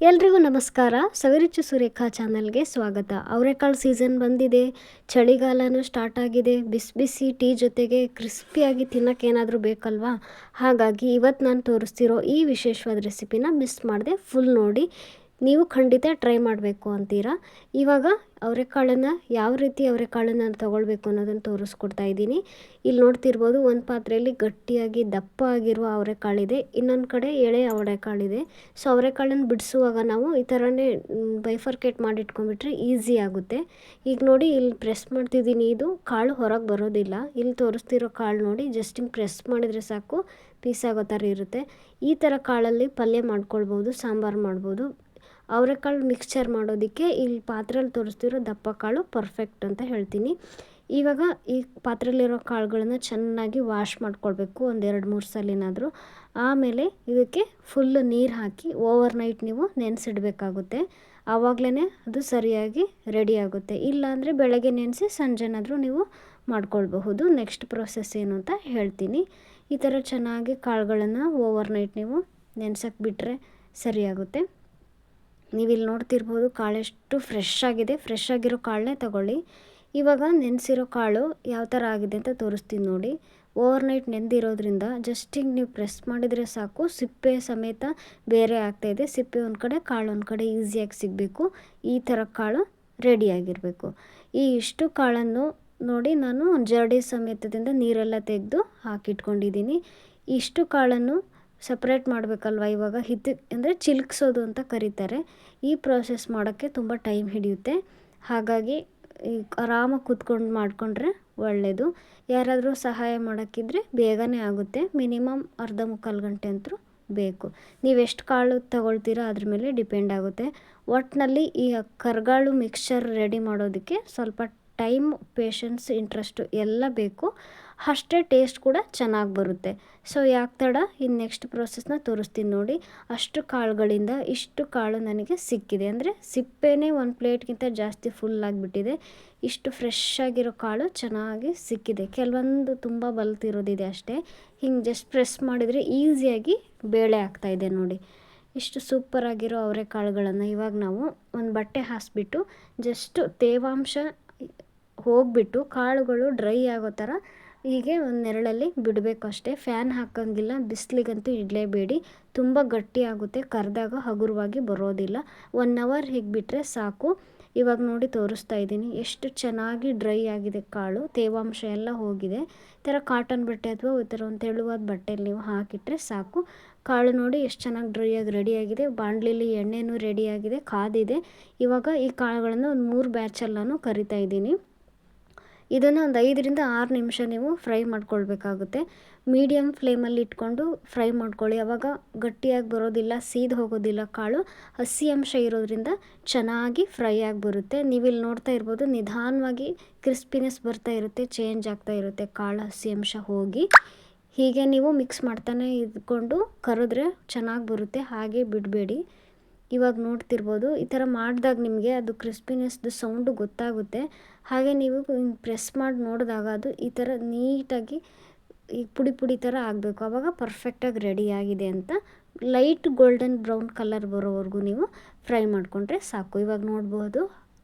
ಎಲ್ರಿಗೂ ನಮಸ್ಕಾರ. ಸವಿರುಚಿ ಸುರೇಖಾ ಚಾನಲ್ಗೆ ಸ್ವಾಗತ. ಅವರೆಕಾಳು ಸೀಸನ್ ಬಂದಿದೆ, ಚಳಿಗಾಲನೂ ಸ್ಟಾರ್ಟ್ ಆಗಿದೆ. ಬಿಸಿ ಬಿಸಿ ಟೀ ಜೊತೆಗೆ ಕ್ರಿಸ್ಪಿಯಾಗಿ ತಿನ್ನೋಕ್ಕೆ ಏನಾದರೂ ಬೇಕಲ್ವಾ? ಹಾಗಾಗಿ ಇವತ್ತು ನಾನು ತೋರಿಸ್ತಿರೋ ಈ ವಿಶೇಷವಾದ ರೆಸಿಪಿನ ಮಿಸ್ ಮಾಡದೆ ಫುಲ್ ನೋಡಿ. ನೀವು ಖಂಡಿತ ಟ್ರೈ ಮಾಡಬೇಕು ಅಂತೀರಾ. ಇವಾಗ ಅವರೆಕಾಳನ್ನು ಯಾವ ರೀತಿ ಅವರೆಕಾಳನ್ನು ತೊಗೊಳ್ಬೇಕು ಅನ್ನೋದನ್ನು ತೋರಿಸ್ಕೊಡ್ತಾ ಇದ್ದೀನಿ. ಇಲ್ಲಿ ನೋಡ್ತಿರ್ಬೋದು, ಒಂದು ಪಾತ್ರೆಯಲ್ಲಿ ಗಟ್ಟಿಯಾಗಿ ದಪ್ಪ ಆಗಿರುವ ಅವರೆಕಾಳಿದೆ, ಇನ್ನೊಂದು ಕಡೆ ಎಳೆ ಅವರೆಕಾಳಿದೆ. ಸೊ ಅವರೆಕಾಳನ್ನು ಬಿಡಿಸುವಾಗ ನಾವು ಈ ಥರನೇ ಬೈಫರ್ಕೇಟ್ ಮಾಡಿಟ್ಕೊಂಡ್ಬಿಟ್ರೆ ಈಸಿ ಆಗುತ್ತೆ. ಈಗ ನೋಡಿ, ಇಲ್ಲಿ ಪ್ರೆಸ್ ಮಾಡ್ತಿದ್ದೀನಿ, ಇದು ಕಾಳು ಹೊರಗೆ ಬರೋದಿಲ್ಲ. ಇಲ್ಲಿ ತೋರಿಸ್ತಿರೋ ಕಾಳು ನೋಡಿ, ಜಸ್ಟ್ ಹಿಂಗೆ ಪ್ರೆಸ್ ಮಾಡಿದರೆ ಸಾಕು ಪೀಸ್ ಆಗೋ ಥರ ಇರುತ್ತೆ. ಈ ಥರ ಕಾಳಲ್ಲಿ ಪಲ್ಯ ಮಾಡ್ಕೊಳ್ಬೋದು, ಸಾಂಬಾರು ಮಾಡ್ಬೋದು. ಅವರೆಕಾಳು ಮಿಕ್ಸ್ಚರ್ ಮಾಡೋದಕ್ಕೆ ಇಲ್ಲಿ ಪಾತ್ರೆಯಲ್ಲಿ ತೋರಿಸ್ತಿರೋ ದಪ್ಪ ಕಾಳು ಪರ್ಫೆಕ್ಟ್ ಅಂತ ಹೇಳ್ತೀನಿ. ಇವಾಗ ಈ ಪಾತ್ರೆಯಲ್ಲಿರೋ ಕಾಳುಗಳನ್ನು ಚೆನ್ನಾಗಿ ವಾಶ್ ಮಾಡ್ಕೊಳ್ಬೇಕು, ಒಂದು 2-3 ಸಲಿನಾದರೂ. ಆಮೇಲೆ ಇದಕ್ಕೆ ಫುಲ್ಲು ನೀರು ಹಾಕಿ ಓವರ್ನೈಟ್ ನೀವು ನೆನೆಸಿಡಬೇಕಾಗುತ್ತೆ. ಆವಾಗಲೇ ಅದು ಸರಿಯಾಗಿ ರೆಡಿ ಆಗುತ್ತೆ. ಇಲ್ಲಾಂದರೆ ಬೆಳಗ್ಗೆ ನೆನೆಸಿ ಸಂಜೆನಾದರೂ ನೀವು ಮಾಡ್ಕೊಳ್ಬಹುದು. ನೆಕ್ಸ್ಟ್ ಪ್ರೊಸೆಸ್ ಏನು ಅಂತ ಹೇಳ್ತೀನಿ. ಈ ಥರ ಚೆನ್ನಾಗಿ ಕಾಳುಗಳನ್ನು ಓವರ್ನೈಟ್ ನೀವು ನೆನೆಸಕ್ಕೆ ಬಿಟ್ಟರೆ ಸರಿಯಾಗುತ್ತೆ. ನೀವಿಲ್ಲಿ ನೋಡ್ತಿರ್ಬೋದು, ಕಾಳೆಷ್ಟು ಫ್ರೆಶ್ ಆಗಿದೆ. ಫ್ರೆಶ್ ಆಗಿರೋ ಕಾಳನ್ನೇ ತಗೊಳ್ಳಿ. ಇವಾಗ ನೆನೆಸಿರೋ ಕಾಳು ಯಾವ ಥರ ಆಗಿದೆ ಅಂತ ತೋರಿಸ್ತೀನಿ ನೋಡಿ. ಓವರ್ನೈಟ್ ನೆಂದಿರೋದ್ರಿಂದ ಜಸ್ಟ್ ಹಿಂಗೆ ನೀವು ಪ್ರೆಸ್ ಮಾಡಿದರೆ ಸಾಕು, ಸಿಪ್ಪೆ ಸಮೇತ ಬೇರೆ ಆಗ್ತಾಯಿದೆ. ಸಿಪ್ಪೆ ಒಂದು ಕಡೆ, ಕಾಳು ಒಂದು ಕಡೆ ಈಸಿಯಾಗಿ ಸಿಗಬೇಕು. ಈ ಥರ ಕಾಳು ರೆಡಿಯಾಗಿರಬೇಕು. ಈ ಇಷ್ಟು ಕಾಳನ್ನು ನೋಡಿ, ನಾನು ಜರಡಿ ಸಮೇತದಿಂದ ನೀರೆಲ್ಲ ತೆಗೆದು ಹಾಕಿಟ್ಕೊಂಡಿದ್ದೀನಿ. ಇಷ್ಟು ಕಾಳನ್ನು ಸಪ್ರೇಟ್ ಮಾಡಬೇಕಲ್ವ. ಇವಾಗ ಅಂದರೆ ಚಿಲ್ಕ್ಸೋದು ಅಂತ ಕರೀತಾರೆ. ಈ ಪ್ರೋಸೆಸ್ ಮಾಡೋಕ್ಕೆ ತುಂಬ ಟೈಮ್ ಹಿಡಿಯುತ್ತೆ. ಹಾಗಾಗಿ ಆರಾಮಾಗಿ ಕೂತ್ಕೊಂಡು ಮಾಡಿಕೊಂಡ್ರೆ ಒಳ್ಳೆಯದು. ಯಾರಾದರೂ ಸಹಾಯ ಮಾಡೋಕ್ಕಿದ್ರೆ ಬೇಗನೆ ಆಗುತ್ತೆ. ಮಿನಿಮಮ್ ಅರ್ಧ ಮುಕ್ಕಾಲು ಗಂಟೆ ಅಂತೂ ಬೇಕು. ನೀವು ಎಷ್ಟು ಕಾಳು ತಗೊಳ್ತೀರಾ ಅದ್ರ ಮೇಲೆ ಡಿಪೆಂಡ್ ಆಗುತ್ತೆ. ಒಟ್ಟಿನಲ್ಲಿ ಈ ಕರ್ಗಾಳು ಮಿಕ್ಸ್ಚರ್ ರೆಡಿ ಮಾಡೋದಕ್ಕೆ ಸ್ವಲ್ಪ ಟೈಮ್, ಪೇಷನ್ಸ್, ಇಂಟ್ರೆಸ್ಟು ಎಲ್ಲ ಬೇಕು. ಅಷ್ಟೇ ಟೇಸ್ಟ್ ಕೂಡ ಚೆನ್ನಾಗಿ ಬರುತ್ತೆ. ಸೊ ಯಾಕೆ ತಡ, ಇನ್ನು ನೆಕ್ಸ್ಟ್ ಪ್ರೋಸೆಸ್ನ ತೋರಿಸ್ತೀನಿ ನೋಡಿ. ಅಷ್ಟು ಕಾಳುಗಳಿಂದ ಇಷ್ಟು ಕಾಳು ನನಗೆ ಸಿಕ್ಕಿದೆ. ಅಂದರೆ ಸಿಪ್ಪೆನೇ ಒಂದು ಪ್ಲೇಟ್ಗಿಂತ ಜಾಸ್ತಿ ಫುಲ್ ಆಗಿಬಿಟ್ಟಿದೆ. ಇಷ್ಟು ಫ್ರೆಶ್ ಆಗಿರೋ ಕಾಳು ಚೆನ್ನಾಗಿ ಸಿಕ್ಕಿದೆ. ಕೆಲವೊಂದು ತುಂಬ ಬಲ್ತಿರೋದಿದೆ ಅಷ್ಟೇ. ಹಿಂಗೆ ಜಸ್ಟ್ ಪ್ರೆಸ್ ಮಾಡಿದರೆ ಈಸಿಯಾಗಿ ಬೇಳೆ ಆಗ್ತಾಯಿದೆ ನೋಡಿ. ಇಷ್ಟು ಸೂಪರಾಗಿರೋ ಅವರೆಕಾಳುಗಳನ್ನು ಇವಾಗ ನಾವು ಒಂದು ಬಟ್ಟೆ ಹಾಸಿಬಿಟ್ಟು ಜಸ್ಟ್ ತೇವಾಂಶ ಹೋಗಿಬಿಟ್ಟು ಕಾಳುಗಳು ಡ್ರೈ ಆಗೋ ಥರ ಹೀಗೆ ಒಂದು ನೆರಳಲ್ಲಿ ಬಿಡಬೇಕು ಅಷ್ಟೇ. ಫ್ಯಾನ್ ಹಾಕೋಂಗಿಲ್ಲ, ಬಿಸಿಲಿಗಂತೂ ಇಡಲೇಬೇಡಿ. ತುಂಬ ಗಟ್ಟಿ ಆಗುತ್ತೆ, ಕರೆದಾಗ ಹಗುರವಾಗಿ ಬರೋದಿಲ್ಲ. 1 ಅವರ್ ಹೀಗೆ ಬಿಟ್ಟರೆ ಸಾಕು. ಇವಾಗ ನೋಡಿ ತೋರಿಸ್ತಾ ಇದ್ದೀನಿ, ಎಷ್ಟು ಚೆನ್ನಾಗಿ ಡ್ರೈ ಆಗಿದೆ ಕಾಳು, ತೇವಾಂಶ ಎಲ್ಲ ಹೋಗಿದೆ. ಈ ಥರ ಕಾಟನ್ ಬಟ್ಟೆ ಅಥವಾ ಈ ಥರ ಒಂದು ತೆಳುವಾದ ಬಟ್ಟೆಯಲ್ಲಿ ನೀವು ಹಾಕಿಟ್ರೆ ಸಾಕು. ಕಾಳು ನೋಡಿ ಎಷ್ಟು ಚೆನ್ನಾಗಿ ಡ್ರೈಯಾಗಿ ರೆಡಿಯಾಗಿದೆ. ಬಾಣಲಿಲಿ ಎಣ್ಣೆನೂ ರೆಡಿಯಾಗಿದೆ, ಕಾದಿದೆ. ಇವಾಗ ಈ ಕಾಳುಗಳನ್ನು ಒಂದು 3 ಬ್ಯಾಚಲ್ಲಿ ನಾನು ಕರಿತಾ ಇದ್ದೀನಿ. ಇದನ್ನು ಒಂದು 5-6 ನಿಮಿಷ ನೀವು ಫ್ರೈ ಮಾಡ್ಕೊಳ್ಬೇಕಾಗುತ್ತೆ. ಮೀಡಿಯಮ್ ಫ್ಲೇಮಲ್ಲಿ ಇಟ್ಕೊಂಡು ಫ್ರೈ ಮಾಡ್ಕೊಳ್ಳಿ. ಆವಾಗ ಗಟ್ಟಿಯಾಗಿ ಬರೋದಿಲ್ಲ, ಸೀದು ಹೋಗೋದಿಲ್ಲ. ಕಾಳು ಹಸಿ ಅಂಶ ಇರೋದ್ರಿಂದ ಚೆನ್ನಾಗಿ ಫ್ರೈ ಆಗಿ ಬರುತ್ತೆ. ನೀವಿಲ್ಲಿ ನೋಡ್ತಾ ಇರ್ಬೋದು, ನಿಧಾನವಾಗಿ ಕ್ರಿಸ್ಪಿನೆಸ್ ಬರ್ತಾ ಇರುತ್ತೆ, ಚೇಂಜ್ ಆಗ್ತಾ ಇರುತ್ತೆ ಕಾಳು ಹಸಿ ಅಂಶ ಹೋಗಿ. ಹೀಗೆ ನೀವು ಮಿಕ್ಸ್ ಮಾಡ್ತಾನೆ ಇದ್ಕೊಂಡು ಕರೆದ್ರೆ ಚೆನ್ನಾಗಿ ಬರುತ್ತೆ, ಹಾಗೆ ಬಿಡಬೇಡಿ. ಇವಾಗ ನೋಡ್ತಿರ್ಬೋದು, ಈ ಥರ ಮಾಡಿದಾಗ ನಿಮಗೆ ಅದು ಕ್ರಿಸ್ಪಿನೆಸ್ದು ಸೌಂಡು ಗೊತ್ತಾಗುತ್ತೆ. ಹಾಗೆ ನೀವು ಪ್ರೆಸ್ ಮಾಡಿ ನೋಡಿದಾಗ ಅದು ಈ ಥರ ನೀಟಾಗಿ ಈ ಪುಡಿ ಪುಡಿ ಥರ ಆಗಬೇಕು. ಆವಾಗ ಪರ್ಫೆಕ್ಟಾಗಿ ರೆಡಿಯಾಗಿದೆ ಅಂತ. ಲೈಟ್ ಗೋಲ್ಡನ್ ಬ್ರೌನ್ ಕಲರ್ ಬರೋವರೆಗೂ ನೀವು ಫ್ರೈ ಮಾಡಿಕೊಂಡ್ರೆ ಸಾಕು. ಇವಾಗ ನೋಡ್ಬೋದು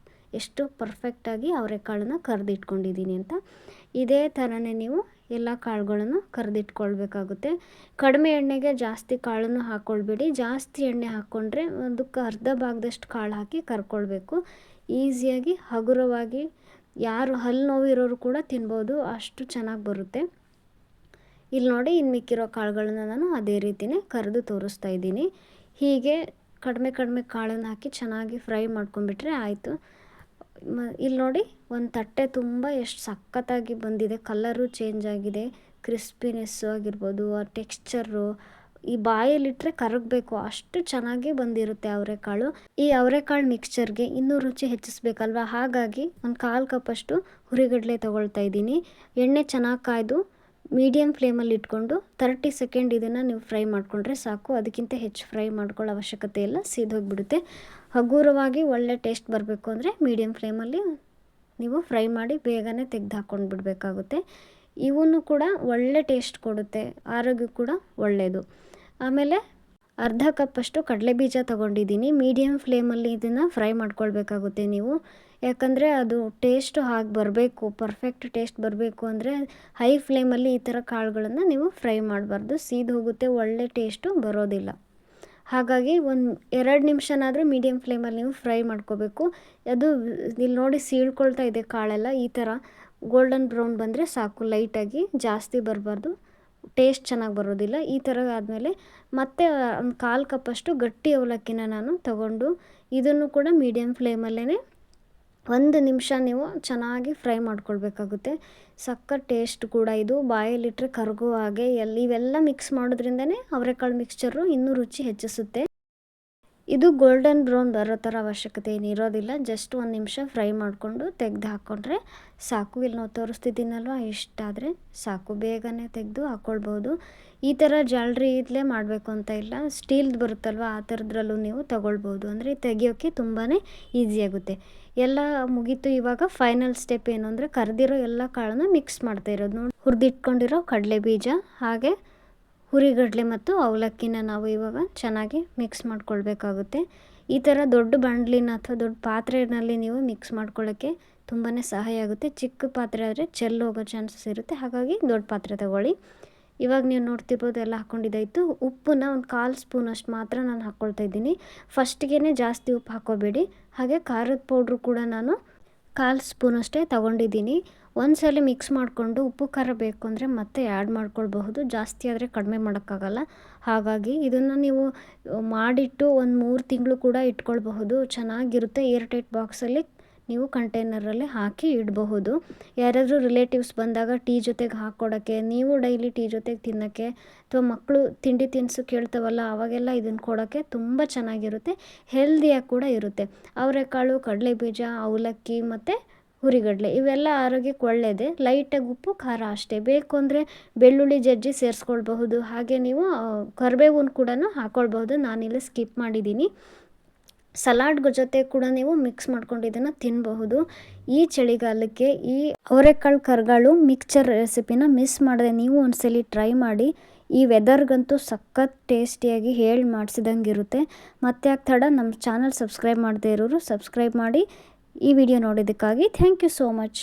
ಎಷ್ಟು ಪರ್ಫೆಕ್ಟಾಗಿ ಅವರೆಕಾಳನ್ನ ಕರೆದಿಟ್ಕೊಂಡಿದ್ದೀನಿ ಅಂತ. ಇದೇ ಥರನೇ ನೀವು ಎಲ್ಲ ಕಾಳುಗಳನ್ನು ಕರೆದಿಟ್ಕೊಳ್ಬೇಕಾಗುತ್ತೆ. ಕಡಿಮೆ ಎಣ್ಣೆಗೆ ಜಾಸ್ತಿ ಕಾಳನ್ನು ಹಾಕ್ಕೊಳ್ಬೇಡಿ. ಜಾಸ್ತಿ ಎಣ್ಣೆ ಹಾಕ್ಕೊಂಡ್ರೆ ಅದಕ್ಕೆ ಅರ್ಧ ಭಾಗದಷ್ಟು ಕಾಳು ಹಾಕಿ ಕರ್ಕೊಳ್ಬೇಕು. ಈಸಿಯಾಗಿ ಹಗುರವಾಗಿ ಯಾರು ಹಲ್ಲು ನೋವಿರೋರು ಕೂಡ ತಿನ್ಬೋದು, ಅಷ್ಟು ಚೆನ್ನಾಗಿ ಬರುತ್ತೆ. ಇಲ್ಲಿ ನೋಡಿ, ಇನ್ನು ಮಿಕ್ಕಿರೋ ಕಾಳುಗಳನ್ನು ನಾನು ಅದೇ ರೀತಿಯೇ ಕರೆದು ತೋರಿಸ್ತಾ ಇದ್ದೀನಿ. ಹೀಗೆ ಕಡಿಮೆ ಕಾಳನ್ನು ಹಾಕಿ ಚೆನ್ನಾಗಿ ಫ್ರೈ ಮಾಡ್ಕೊಂಡ್ಬಿಟ್ರೆ ಆಯಿತು. ಇಲ್ಲಿ ನೋಡಿ, ಒಂದು ತಟ್ಟೆ ತುಂಬ ಎಷ್ಟು ಸಖತ್ತಾಗಿ ಬಂದಿದೆ. ಕಲರು ಚೇಂಜ್ ಆಗಿದೆ, ಕ್ರಿಸ್ಪಿನೆಸ್ಸು ಆಗಿರ್ಬೋದು, ಆ ಟೆಕ್ಸ್ಚರು ಈ ಬಾಯಲ್ಲಿಟ್ಟರೆ ಕರಗಬೇಕು, ಅಷ್ಟು ಚೆನ್ನಾಗಿ ಬಂದಿರುತ್ತೆ ಅವರೆಕಾಳು. ಈ ಅವರೆಕಾಳು ಮಿಕ್ಸ್ಚರ್ಗೆ ಇನ್ನೂ ರುಚಿ ಹೆಚ್ಚಿಸ್ಬೇಕಲ್ವ, ಹಾಗಾಗಿ ಒಂದು 1/4 ಕಪ್ಪಷ್ಟು ಹುರಿಗಡಲೆ ತೊಗೊಳ್ತಾ ಇದ್ದೀನಿ. ಎಣ್ಣೆ ಚೆನ್ನಾಗಿ ಕಾಯ್ದು ಮೀಡಿಯಮ್ ಫ್ಲೇಮಲ್ಲಿ ಇಟ್ಕೊಂಡು 30 ಸೆಕೆಂಡ್ ಇದನ್ನು ನೀವು ಫ್ರೈ ಮಾಡಿಕೊಂಡ್ರೆ ಸಾಕು. ಅದಕ್ಕಿಂತ ಹೆಚ್ಚು ಫ್ರೈ ಮಾಡ್ಕೊಳ್ಳೋ ಅವಶ್ಯಕತೆ ಇಲ್ಲ, ಸೀದೋಗಿಬಿಡುತ್ತೆ. ಹಗುರವಾಗಿ ಒಳ್ಳೆ ಟೇಸ್ಟ್ ಬರಬೇಕು ಅಂದರೆ ಮೀಡಿಯಮ್ ಫ್ಲೇಮಲ್ಲಿ ನೀವು ಫ್ರೈ ಮಾಡಿ ಬೇಗನೆ ತೆಗೆದು ಹಾಕ್ಕೊಂಡು ಬಿಡಬೇಕಾಗುತ್ತೆ. ಇವೂ ಕೂಡ ಒಳ್ಳೆ ಟೇಸ್ಟ್ ಕೊಡುತ್ತೆ, ಆರೋಗ್ಯ ಕೂಡ ಒಳ್ಳೆಯದು. ಆಮೇಲೆ ಅರ್ಧ ಕಪ್ಪಷ್ಟು ಕಡಲೆಬೀಜ ತೊಗೊಂಡಿದ್ದೀನಿ. ಮೀಡಿಯಮ್ ಫ್ಲೇಮಲ್ಲಿ ಇದನ್ನು ಫ್ರೈ ಮಾಡ್ಕೊಳ್ಬೇಕಾಗುತ್ತೆ ನೀವು. ಯಾಕಂದರೆ ಅದು ಟೇಸ್ಟು ಹಾಗೆ ಬರಬೇಕು, ಪರ್ಫೆಕ್ಟ್ ಟೇಸ್ಟ್ ಬರಬೇಕು ಅಂದರೆ ಹೈ ಫ್ಲೇಮಲ್ಲಿ ಈ ಥರ ಕಾಳುಗಳನ್ನು ನೀವು ಫ್ರೈ ಮಾಡಬಾರ್ದು, ಸೀದು ಹೋಗುತ್ತೆ, ಒಳ್ಳೆ ಟೇಸ್ಟು ಬರೋದಿಲ್ಲ. ಹಾಗಾಗಿ ಒಂದು 2 ನಿಮಿಷನಾದರೂ ಮೀಡಿಯಮ್ ಫ್ಲೇಮಲ್ಲಿ ನೀವು ಫ್ರೈ ಮಾಡ್ಕೋಬೇಕು. ಅದು ಇಲ್ಲಿ ನೋಡಿ ಸೀಳ್ಕೊಳ್ತಾ ಇದೆ ಕಾಳೆಲ್ಲ. ಈ ಥರ ಗೋಲ್ಡನ್ ಬ್ರೌನ್ ಬಂದರೆ ಸಾಕು, ಲೈಟಾಗಿ, ಜಾಸ್ತಿ ಬರಬಾರ್ದು, ಟೇಸ್ಟ್ ಚೆನ್ನಾಗಿ ಬರೋದಿಲ್ಲ. ಈ ಥರ ಆದಮೇಲೆ ಮತ್ತೆ ಒಂದು 1/4 ಕಪ್ಪಷ್ಟು ಗಟ್ಟಿ ಅವಲಕ್ಕಿನ ನಾನು ತಗೊಂಡು ಇದನ್ನು ಕೂಡ ಮೀಡಿಯಮ್ ಫ್ಲೇಮಲ್ಲೇ 1 ನಿಮಿಷ ನೀವು ಚೆನ್ನಾಗಿ ಫ್ರೈ ಮಾಡ್ಕೊಳ್ಬೇಕಾಗುತ್ತೆ. ಸಖತ್ ಟೇಸ್ಟ್ ಕೂಡ ಇದು, ಬಾಯಲ್ಲಿಟ್ಟರೆ ಕರಗೋ ಹಾಗೆ ಇವೆಲ್ಲ ಮಿಕ್ಸ್ ಮಾಡೋದ್ರಿಂದನೇ ಅವರೆಕಾಳು ಮಿಕ್ಸ್ಚರು ಇನ್ನೂ ರುಚಿ ಹೆಚ್ಚಿಸುತ್ತೆ. ಇದು ಗೋಲ್ಡನ್ ಬ್ರೌನ್ ಬರೋ ಥರ ಅವಶ್ಯಕತೆ ಏನಿರೋದಿಲ್ಲ. ಜಸ್ಟ್ 1 ನಿಮಿಷ ಫ್ರೈ ಮಾಡಿಕೊಂಡು ತೆಗೆದು ಹಾಕ್ಕೊಂಡ್ರೆ ಸಾಕು. ಇಲ್ಲಿ ನಾವು ತೋರಿಸ್ತಿದ್ದೀನಲ್ವ, ಇಷ್ಟಾದರೆ ಸಾಕು, ಬೇಗನೆ ತೆಗೆದು ಹಾಕ್ಕೊಳ್ಬೋದು. ಈ ಥರ ಜಾಲರಿ ಇದ್ಲೇ ಮಾಡಬೇಕು ಅಂತ ಇಲ್ಲ, ಸ್ಟೀಲ್ದು ಬರುತ್ತಲ್ವ ಆ ಥರದ್ರಲ್ಲೂ ನೀವು ತೊಗೊಳ್ಬೋದು. ಅಂದರೆ ತೆಗಿಯೋಕ್ಕೆ ತುಂಬಾ ಈಸಿಯಾಗುತ್ತೆ. ಎಲ್ಲ ಮುಗೀತು. ಇವಾಗ ಫೈನಲ್ ಸ್ಟೆಪ್ ಏನು ಅಂದರೆ ಕರೆದಿರೋ ಎಲ್ಲ ಕಾಳನ್ನು ಮಿಕ್ಸ್ ಮಾಡ್ತಾ ಇರೋದು. ನೋಡಿ, ಹುರಿದಿಟ್ಕೊಂಡಿರೋ ಕಡಲೆ ಬೀಜ ಹಾಗೆ ಹುರಿಗಡಲೆ ಮತ್ತು ಅವಲಕ್ಕಿನ ನಾವು ಇವಾಗ ಚೆನ್ನಾಗಿ ಮಿಕ್ಸ್ ಮಾಡ್ಕೊಳ್ಬೇಕಾಗುತ್ತೆ. ಈ ಥರ ದೊಡ್ಡ ಬಾಣಲಿನ ಅಥವಾ ದೊಡ್ಡ ಪಾತ್ರೆಯಲ್ಲಿ ನೀವು ಮಿಕ್ಸ್ ಮಾಡ್ಕೊಳ್ಳೋಕ್ಕೆ ತುಂಬಾ ಸಹಾಯ ಆಗುತ್ತೆ. ಚಿಕ್ಕ ಪಾತ್ರೆ ಆದರೆ ಹೋಗೋ ಚಾನ್ಸಸ್ ಇರುತ್ತೆ, ಹಾಗಾಗಿ ದೊಡ್ಡ ಪಾತ್ರೆ ತಗೊಳ್ಳಿ. ಇವಾಗ ನೀವು ನೋಡ್ತಿರ್ಬೋದು ಎಲ್ಲ ಹಾಕ್ಕೊಂಡಿದ್ದಾಯಿತು. ಉಪ್ಪನ್ನ ಒಂದು 1/4 ಸ್ಪೂನಷ್ಟು ಮಾತ್ರ ನಾನು ಹಾಕ್ಕೊಳ್ತಾ ಇದ್ದೀನಿ. ಫಸ್ಟಿಗೆ ಜಾಸ್ತಿ ಉಪ್ಪು ಹಾಕ್ಕೋಬೇಡಿ. ಹಾಗೆ ಖಾರದ ಪೌಡ್ರು ಕೂಡ ನಾನು 1/4 ಸ್ಪೂನಷ್ಟೇ ತೊಗೊಂಡಿದ್ದೀನಿ. ಒಂದ್ಸಲ ಮಿಕ್ಸ್ ಮಾಡಿಕೊಂಡು ಉಪ್ಪು ಖಾರ ಬೇಕು ಅಂದರೆ ಮತ್ತೆ ಆ್ಯಡ್ ಮಾಡ್ಕೊಳ್ಬಹುದು, ಜಾಸ್ತಿ ಆದರೆ ಕಡಿಮೆ ಮಾಡೋಕ್ಕಾಗಲ್ಲ. ಹಾಗಾಗಿ ಇದನ್ನು ನೀವು ಮಾಡಿಟ್ಟು ಒಂದು 3 ತಿಂಗಳು ಕೂಡ ಇಟ್ಕೊಳ್ಬಹುದು, ಚೆನ್ನಾಗಿರುತ್ತೆ. ಏರ್ಟೈಟ್ ಬಾಕ್ಸಲ್ಲಿ ನೀವು ಕಂಟೈನರಲ್ಲಿ ಹಾಕಿ ಇಡಬಹುದು. ಯಾರಾದರೂ ರಿಲೇಟಿವ್ಸ್ ಬಂದಾಗ ಟೀ ಜೊತೆಗೆ ಹಾಕ್ಕೊಡೋಕ್ಕೆ, ನೀವು ಡೈಲಿ ಟೀ ಜೊತೆಗೆ ತಿನ್ನೋಕ್ಕೆ, ಅಥವಾ ಮಕ್ಕಳು ತಿಂಡಿ ತಿನಿಸು ಕೇಳ್ತವಲ್ಲ ಆವಾಗೆಲ್ಲ ಇದನ್ನು ಕೊಡೋಕ್ಕೆ ತುಂಬ ಚೆನ್ನಾಗಿರುತ್ತೆ. ಹೆಲ್ದಿಯಾಗಿ ಕೂಡ ಇರುತ್ತೆ. ಅವರೆಕಾಳು, ಕಡಲೆಬೀಜ, ಅವಲಕ್ಕಿ ಮತ್ತು ಹುರಿಗಡಲೆ ಇವೆಲ್ಲ ಆರೋಗ್ಯಕ್ಕೆ ಒಳ್ಳೆಯದೇ. ಲೈಟಾಗಿ ಉಪ್ಪು ಖಾರ ಅಷ್ಟೇ. ಬೇಕು ಅಂದರೆ ಬೆಳ್ಳುಳ್ಳಿ ಜಜ್ಜಿ ಸೇರಿಸ್ಕೊಳ್ಬಹುದು. ಹಾಗೆ ನೀವು ಕರಿಬೇವನ್ನು ಕೂಡ ಹಾಕ್ಕೊಳ್ಬಹುದು. ನಾನಿಲ್ಲಿ ಸ್ಕಿಪ್ ಮಾಡಿದ್ದೀನಿ. ಸಲಾಡ್ ಜೊತೆ ಕೂಡ ನೀವು ಮಿಕ್ಸ್ ಮಾಡ್ಕೊಂಡು ಇದನ್ನು ತಿನ್ನಬಹುದು. ಈ ಚಳಿಗಾಲಕ್ಕೆ ಈ ಅವರೆಕಾಳು ಕರ್ಗಾಳು ಮಿಕ್ಸ್ಚರ್ ರೆಸಿಪಿನ ಮಿಸ್ ಮಾಡದೆ ನೀವು ಒಂದ್ಸಲಿ ಟ್ರೈ ಮಾಡಿ. ಈ ವೆದರ್ಗಂತೂ ಸಖತ್ ಟೇಸ್ಟಿಯಾಗಿ ಹೇಳಿ ಮಾಡಿಸಿದಂಗೆ ಇರುತ್ತೆ. ಮತ್ತೆ ಯಾಕೆ ತಡ, ನಮ್ಮ ಚಾನಲ್ ಸಬ್ಸ್ಕ್ರೈಬ್ ಮಾಡದೇ ಇರೋರು ಸಬ್ಸ್ಕ್ರೈಬ್ ಮಾಡಿ. ಈ ವಿಡಿಯೋ ನೋಡೋದಕ್ಕಾಗಿ ಥ್ಯಾಂಕ್ ಯು ಸೋ ಮಚ್.